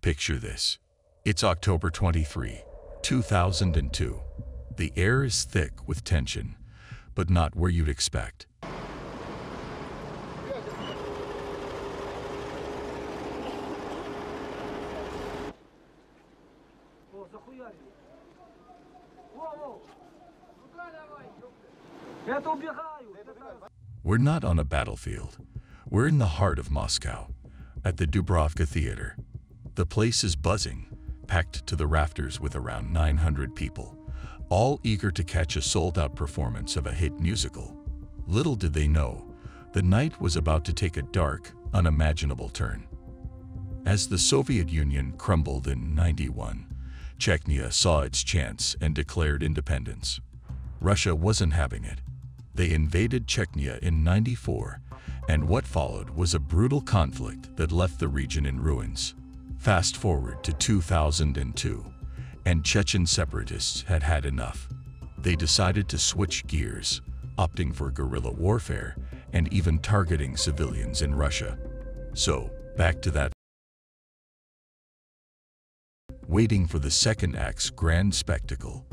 Picture this. It's October 23, 2002. The air is thick with tension, but not where you'd expect. We're not on a battlefield. We're in the heart of Moscow, at the Dubrovka Theater. The place is buzzing, packed to the rafters with around 900 people, all eager to catch a sold-out performance of a hit musical. Little did they know, the night was about to take a dark, unimaginable turn. As the Soviet Union crumbled in '91, Chechnya saw its chance and declared independence. Russia wasn't having it. They invaded Chechnya in '94, and what followed was a brutal conflict that left the region in ruins. Fast forward to 2002, and Chechen separatists had had enough. They decided to switch gears, opting for guerrilla warfare and even targeting civilians in Russia. So, back to that. Waiting for the second act's grand spectacle,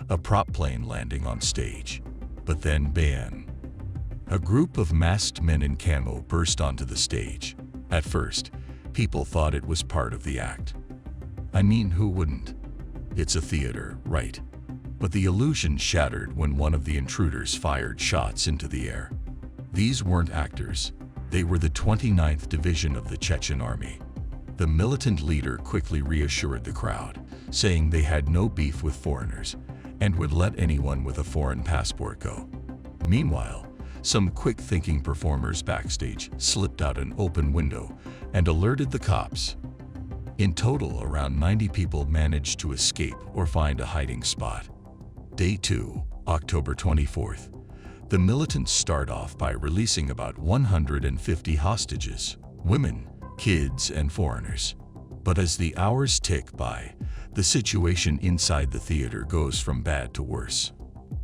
a prop plane landing on stage. But then, bam! A group of masked men in camo burst onto the stage. At first, people thought it was part of the act. I mean, who wouldn't? It's a theater, right? But the illusion shattered when one of the intruders fired shots into the air. These weren't actors. They were the 29th Division of the Chechen Army. The militant leader quickly reassured the crowd, saying they had no beef with foreigners and would let anyone with a foreign passport go. Meanwhile, some quick-thinking performers backstage slipped out an open window and alerted the cops. In total, around 90 people managed to escape or find a hiding spot. Day 2, October 24th. The militants start off by releasing about 150 hostages, women, kids, and foreigners. But as the hours tick by, the situation inside the theater goes from bad to worse.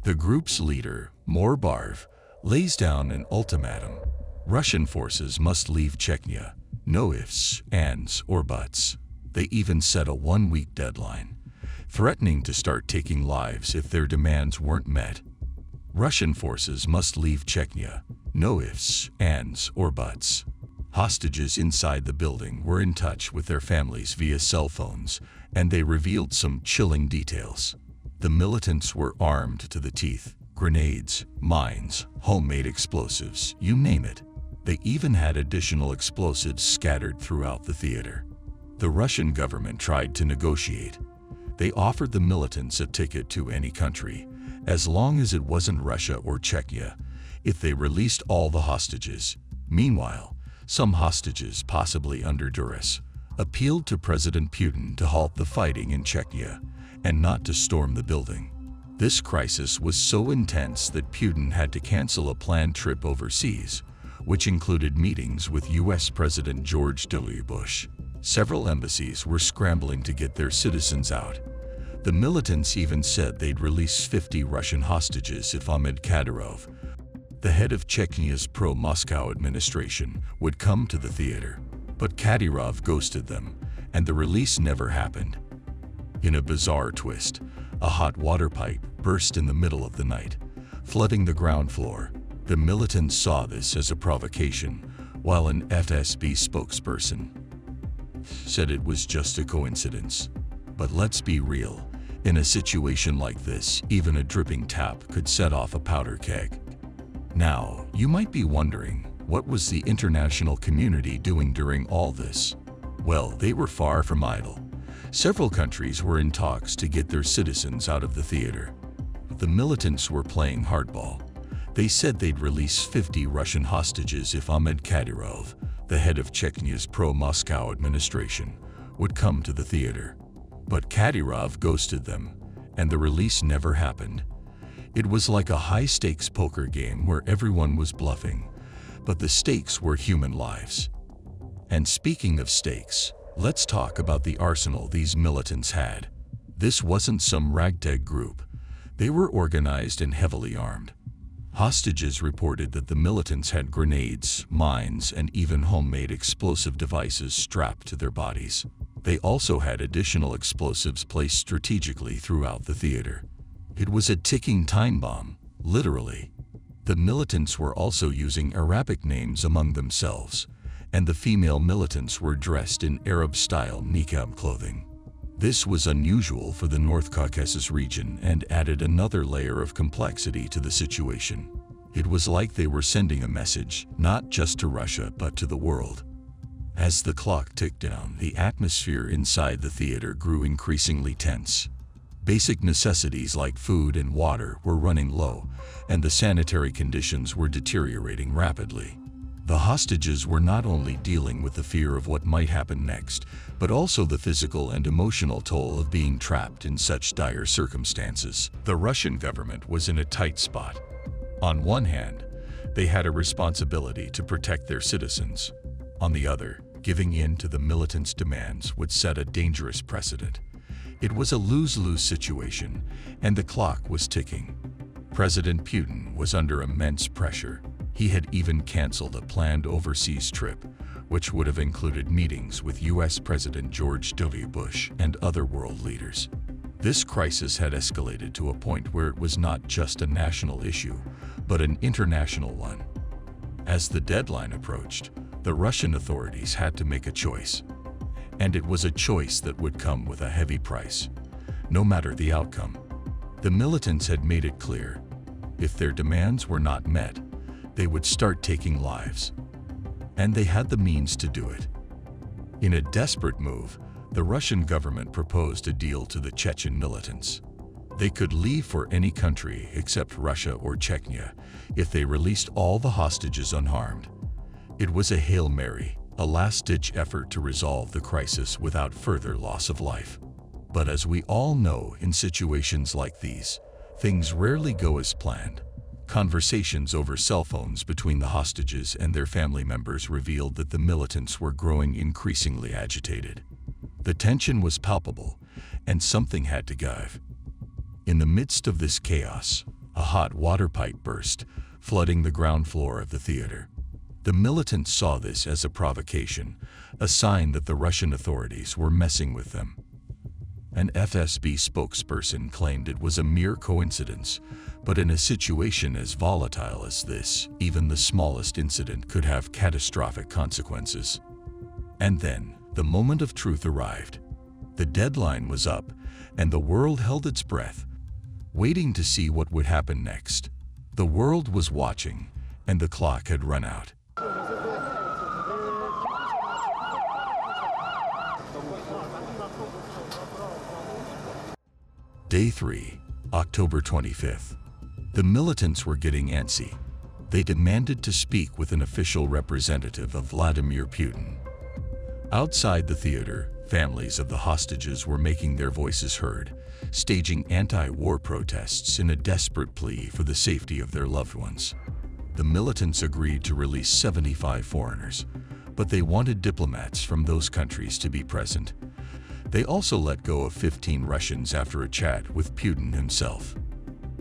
The group's leader, Barv, lays down an ultimatum. Russian forces must leave Chechnya. No ifs, ands, or buts. They even set a one-week deadline, threatening to start taking lives if their demands weren't met. Russian forces must leave Chechnya. No ifs, ands, or buts. Hostages inside the building were in touch with their families via cell phones, and they revealed some chilling details. The militants were armed to the teeth. Grenades, mines, homemade explosives, you name it. They even had additional explosives scattered throughout the theater. The Russian government tried to negotiate. They offered the militants a ticket to any country, as long as it wasn't Russia or Chechnya, if they released all the hostages. Meanwhile, some hostages, possibly under duress, appealed to President Putin to halt the fighting in Chechnya and not to storm the building. This crisis was so intense that Putin had to cancel a planned trip overseas, which included meetings with US President George W. Bush. Several embassies were scrambling to get their citizens out. The militants even said they'd release 50 Russian hostages if Ahmed Kadyrov, the head of Chechnya's pro-Moscow administration, would come to the theater. But Kadyrov ghosted them, and the release never happened. In a bizarre twist, a hot water pipe burst in the middle of the night, flooding the ground floor. The militants saw this as a provocation, while an FSB spokesperson said it was just a coincidence. But let's be real, in a situation like this, even a dripping tap could set off a powder keg. Now, you might be wondering, what was the international community doing during all this? Well, they were far from idle. Several countries were in talks to get their citizens out of the theater. The militants were playing hardball. They said they'd release 50 Russian hostages if Ahmed Kadyrov, the head of Chechnya's pro-Moscow administration, would come to the theater. But Kadyrov ghosted them, and the release never happened. It was like a high-stakes poker game where everyone was bluffing, but the stakes were human lives. And speaking of stakes, let's talk about the arsenal these militants had. This wasn't some ragtag group. They were organized and heavily armed. Hostages reported that the militants had grenades, mines, and even homemade explosive devices strapped to their bodies. They also had additional explosives placed strategically throughout the theater. It was a ticking time bomb, literally. The militants were also using Arabic names among themselves, and the female militants were dressed in Arab-style niqab clothing. This was unusual for the North Caucasus region and added another layer of complexity to the situation. It was like they were sending a message, not just to Russia but to the world. As the clock ticked down, the atmosphere inside the theater grew increasingly tense. Basic necessities like food and water were running low, and the sanitary conditions were deteriorating rapidly. The hostages were not only dealing with the fear of what might happen next, but also the physical and emotional toll of being trapped in such dire circumstances. The Russian government was in a tight spot. On one hand, they had a responsibility to protect their citizens. On the other, giving in to the militants' demands would set a dangerous precedent. It was a lose-lose situation, and the clock was ticking. President Putin was under immense pressure. He had even canceled a planned overseas trip, which would have included meetings with U.S. President George W. Bush and other world leaders. This crisis had escalated to a point where it was not just a national issue, but an international one. As the deadline approached, the Russian authorities had to make a choice. And it was a choice that would come with a heavy price, no matter the outcome. The militants had made it clear, if their demands were not met, they would start taking lives. And they had the means to do it. In a desperate move, the Russian government proposed a deal to the Chechen militants. They could leave for any country except Russia or Chechnya if they released all the hostages unharmed. It was a Hail Mary, a last-ditch effort to resolve the crisis without further loss of life. But as we all know, in situations like these, things rarely go as planned. Conversations over cell phones between the hostages and their family members revealed that the militants were growing increasingly agitated. The tension was palpable, and something had to give. In the midst of this chaos, a hot water pipe burst, flooding the ground floor of the theater. The militants saw this as a provocation, a sign that the Russian authorities were messing with them. An FSB spokesperson claimed it was a mere coincidence, but in a situation as volatile as this, even the smallest incident could have catastrophic consequences. And then, the moment of truth arrived. The deadline was up, and the world held its breath, waiting to see what would happen next. The world was watching, and the clock had run out. Day 3, October 25th. The militants were getting antsy. They demanded to speak with an official representative of Vladimir Putin. Outside the theater, families of the hostages were making their voices heard, staging anti-war protests in a desperate plea for the safety of their loved ones. The militants agreed to release 75 foreigners, but they wanted diplomats from those countries to be present. They also let go of 15 Russians after a chat with Putin himself.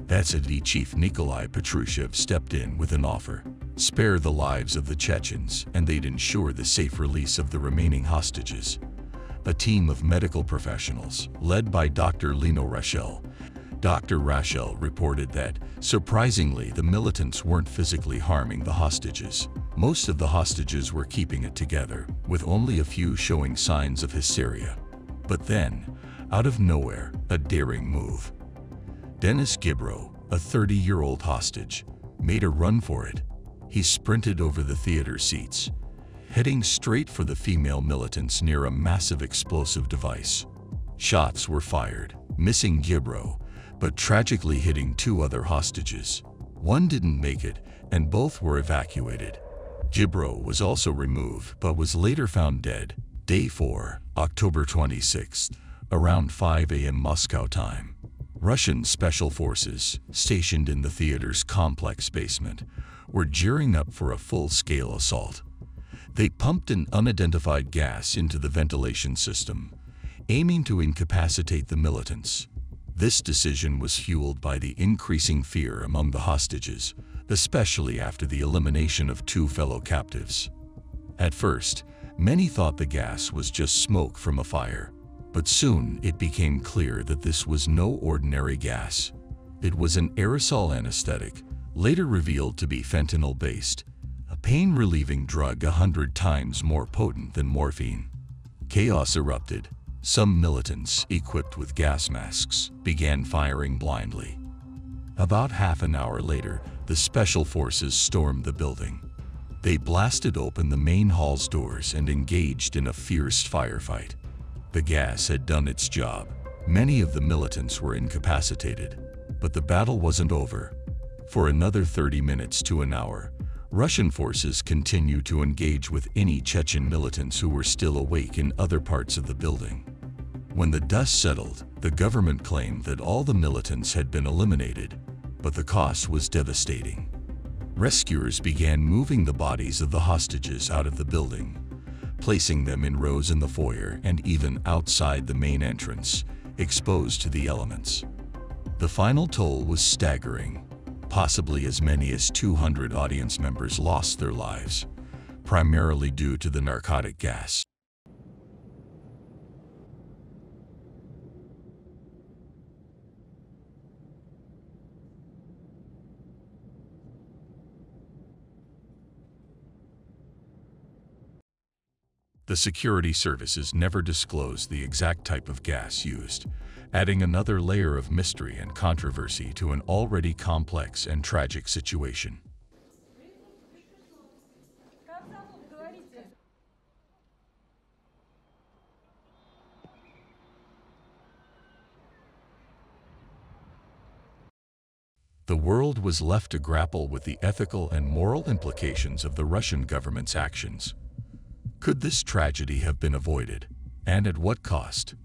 SED Chief Nikolai Patrushev stepped in with an offer: spare the lives of the Chechens, and they'd ensure the safe release of the remaining hostages. A team of medical professionals, led by Dr. Lino Rachel, Dr. Rachel reported that, surprisingly, the militants weren't physically harming the hostages. Most of the hostages were keeping it together, with only a few showing signs of hysteria. But then, out of nowhere, a daring move. Denis Gibro, a 30-year-old hostage, made a run for it. He sprinted over the theater seats, heading straight for the female militants near a massive explosive device. Shots were fired, missing Gibro, but tragically hitting 2 other hostages. One didn't make it, and both were evacuated. Gibro was also removed, but was later found dead. Day 4, October 26th, around 5 a.m. Moscow time. Russian special forces, stationed in the theater's complex basement, were gearing up for a full-scale assault. They pumped an unidentified gas into the ventilation system, aiming to incapacitate the militants. This decision was fueled by the increasing fear among the hostages, especially after the elimination of 2 fellow captives. At first, Many thought the gas was just smoke from a fire, but soon it became clear that this was no ordinary gas. It was an aerosol anesthetic, later revealed to be fentanyl-based, a pain-relieving drug 100 times more potent than morphine. Chaos erupted. Some militants, equipped with gas masks, began firing blindly. About half an hour later, the special forces stormed the building. They blasted open the main hall's doors and engaged in a fierce firefight. The gas had done its job. Many of the militants were incapacitated, but the battle wasn't over. For another 30 minutes to an hour, Russian forces continued to engage with any Chechen militants who were still awake in other parts of the building. When the dust settled, the government claimed that all the militants had been eliminated, but the cost was devastating. Rescuers began moving the bodies of the hostages out of the building, placing them in rows in the foyer and even outside the main entrance, exposed to the elements. The final toll was staggering. Possibly as many as 200 audience members lost their lives, primarily due to the narcotic gas. The security services never disclosed the exact type of gas used, adding another layer of mystery and controversy to an already complex and tragic situation. The world was left to grapple with the ethical and moral implications of the Russian government's actions. Could this tragedy have been avoided? And at what cost?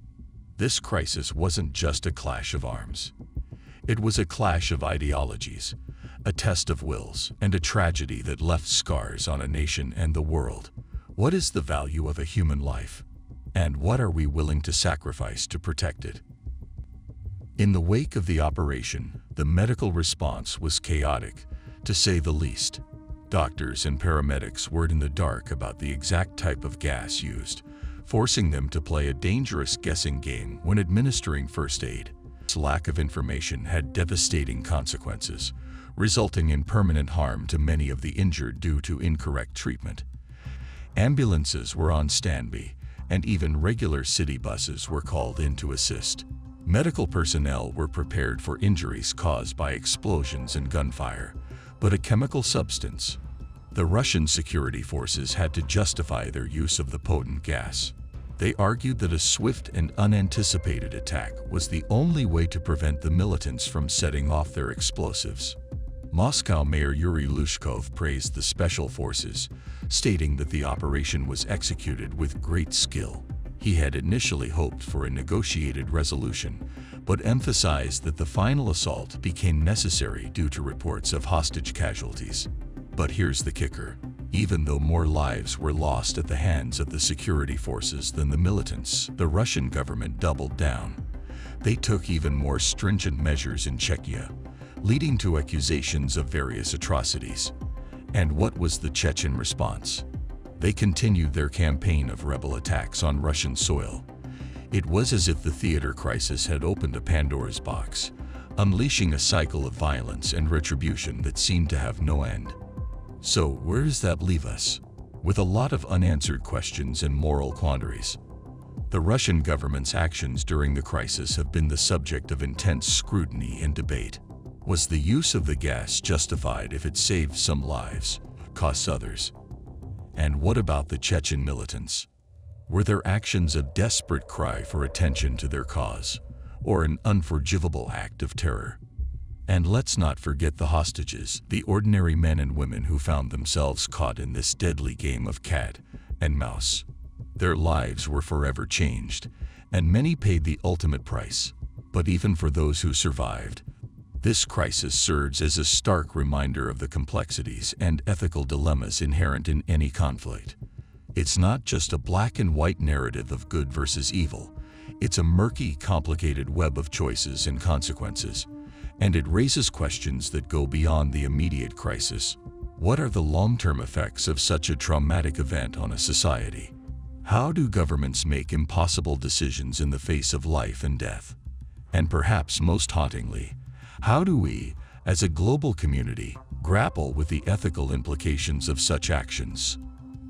This crisis wasn't just a clash of arms. It was a clash of ideologies, a test of wills, and a tragedy that left scars on a nation and the world. What is the value of a human life? And what are we willing to sacrifice to protect it? In the wake of the operation, the medical response was chaotic, to say the least. Doctors and paramedics were in the dark about the exact type of gas used, forcing them to play a dangerous guessing game when administering first aid. This lack of information had devastating consequences, resulting in permanent harm to many of the injured due to incorrect treatment. Ambulances were on standby, and even regular city buses were called in to assist. Medical personnel were prepared for injuries caused by explosions and gunfire, but a chemical substance. The Russian security forces had to justify their use of the potent gas. They argued that a swift and unanticipated attack was the only way to prevent the militants from setting off their explosives. Moscow Mayor Yuri Lushkov praised the special forces, stating that the operation was executed with great skill. He had initially hoped for a negotiated resolution, but emphasized that the final assault became necessary due to reports of hostage casualties. But here's the kicker. Even though more lives were lost at the hands of the security forces than the militants, the Russian government doubled down. They took even more stringent measures in Czechia, leading to accusations of various atrocities. And what was the Chechen response? They continued their campaign of rebel attacks on Russian soil. It was as if the theater crisis had opened a Pandora's box, unleashing a cycle of violence and retribution that seemed to have no end. So, where does that leave us? With a lot of unanswered questions and moral quandaries. The Russian government's actions during the crisis have been the subject of intense scrutiny and debate. Was the use of the gas justified if it saved some lives, costs others? And what about the Chechen militants? Were their actions a desperate cry for attention to their cause, or an unforgivable act of terror? And let's not forget the hostages, the ordinary men and women who found themselves caught in this deadly game of cat and mouse. Their lives were forever changed, and many paid the ultimate price. But even for those who survived, this crisis serves as a stark reminder of the complexities and ethical dilemmas inherent in any conflict. It's not just a black and white narrative of good versus evil. It's a murky, complicated web of choices and consequences, and it raises questions that go beyond the immediate crisis. What are the long-term effects of such a traumatic event on a society? How do governments make impossible decisions in the face of life and death? And perhaps most hauntingly, how do we, as a global community, grapple with the ethical implications of such actions?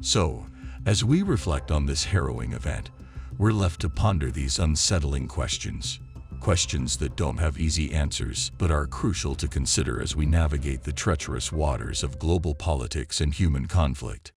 So, as we reflect on this harrowing event, we're left to ponder these unsettling questions. Questions that don't have easy answers, but are crucial to consider as we navigate the treacherous waters of global politics and human conflict.